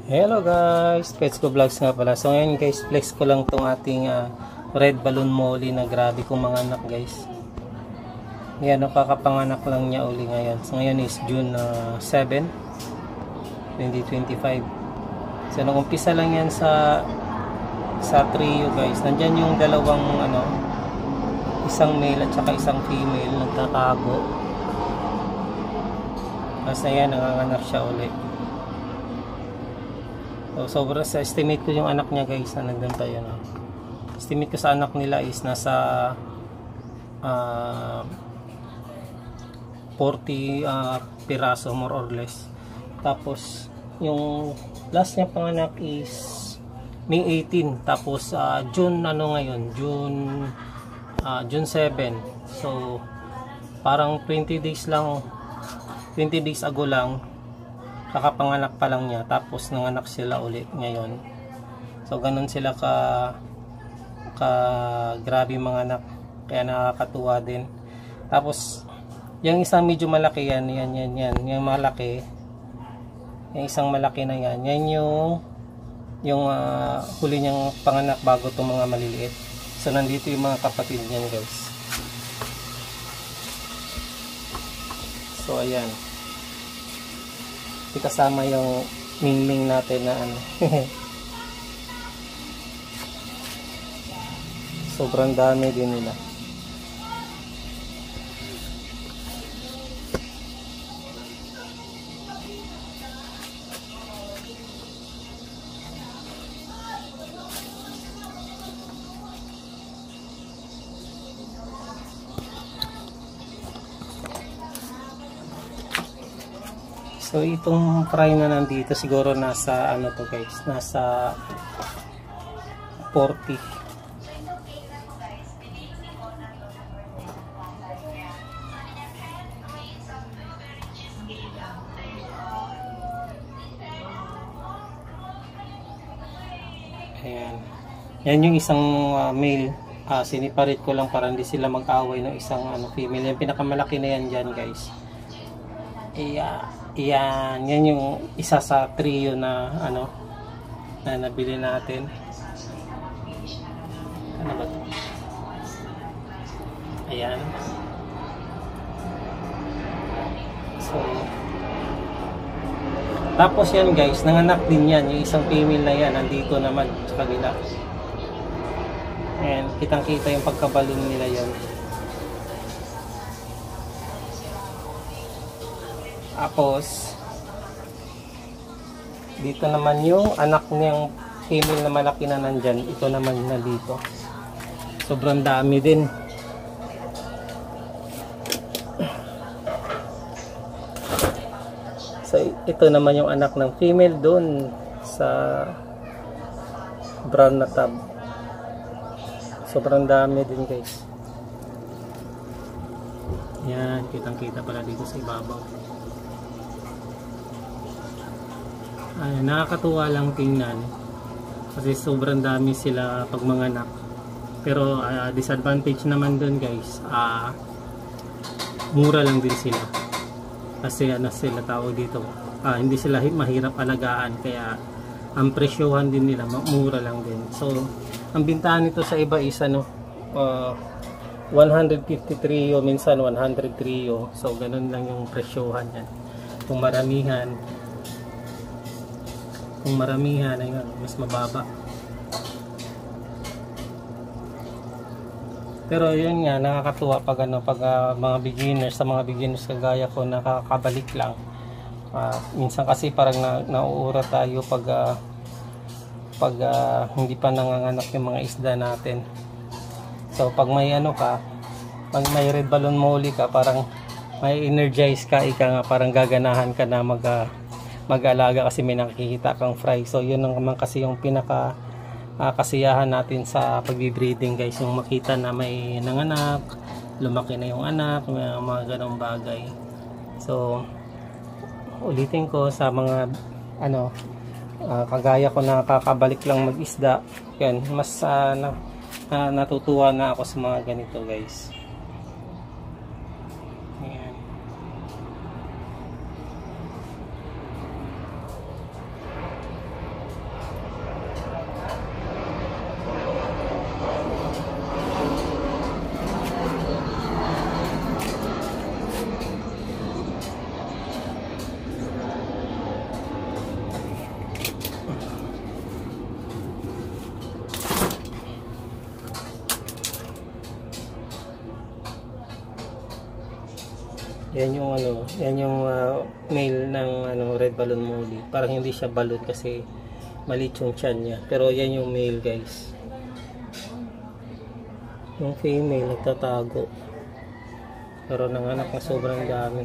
Hello guys, Petsco Vlogs nga pala. So ngayon guys, flex ko lang tong ating red balloon molly na grabe kong mga anak guys. Yan, kakapanganak lang niya uli ngayon. So ngayon is June 7, 2025. So nung umpisa lang yan sa trio guys. Nandyan yung dalawang isang male at saka isang female nagtatago. Tapos na yan, nanganganak siya uli. So sobra sa estimate ko yung anak niya guys na nandun pa yun. Estimate ko sa anak nila is nasa 40 piraso more or less. Tapos yung last niya panganak is May 18. Tapos June ngayon? June 7. So parang 20 days ago lang kakapanganak pa lang niya, tapos nanganak sila ulit ngayon. So ganun sila ka grabe mga anak, kaya nakakatuwa din. Tapos yung isang medyo malaki yan yung malaki, yung isang malaki na yan yung huli niyang panganak bago itong mga maliliit. So nandito yung mga kapatid niyan guys. So ayan, kasama yung mingming natin na sobrang dami din nila. So itong fry na nandito siguro nasa to guys, nasa 40. Ayan. Yan yung isang male. Siniparit ko lang para hindi sila mag-away ng isang female. Yung pinakamalaki na yan dyan guys. Yan yung isa sa trio na na nabili natin. Ano ba ito? Ayan. So tapos yan guys, nanganak din yan yung isang female na yan, nandito naman sa kabila. And kitang kita yung pagkabalon nila yan. Tapos dito naman yung anak niyang female na malaki na nandyan. Ito naman na dito. Sobrang dami din. So ito naman yung anak ng female doon sa brown na tub. Sobrang dami din guys. Yan, kitang kita pala dito sa ibabaw. Nakakatuwa lang tingnan kasi sobrang dami sila pag manganak. Pero disadvantage naman dun guys, mura lang din sila kasi sila tao dito, hindi sila mahirap alagaan, kaya ang presyohan din nila mura lang din. So ang bintahan nito sa iba is 153 o minsan 103 o. So ganun lang yung presyohan yan. Kung maramihan ayun, mas mababa. Pero yun nga, nakakatuwa pag mga beginners, sa mga beginners kagaya ko, nakakabalik lang. Minsan kasi parang nauura tayo pag hindi pa nanganganak yung mga isda natin. So pag may pag may red balloon molly ka, parang may energize ka, parang gaganahan ka na mag-alaga kasi may nakikita kang fry. So yun naman kasi yung pinaka kasiyahan natin sa pagbi-breeding guys, yung makita na may nanganak, lumaki na yung anak, may mga ganong bagay. So ulitin ko sa mga kagaya ko na kakabalik lang mag-isda, yan, mas natutuwa na ako sa mga ganito guys. Ayan. Yan yung ano, yan yung male ng ano red balloon molly. Parang hindi siya balloon kasi maliit yung tiyan niya. Pero yan yung male, guys. Yung female nagtatago. Pero nanganak na sobrang dami.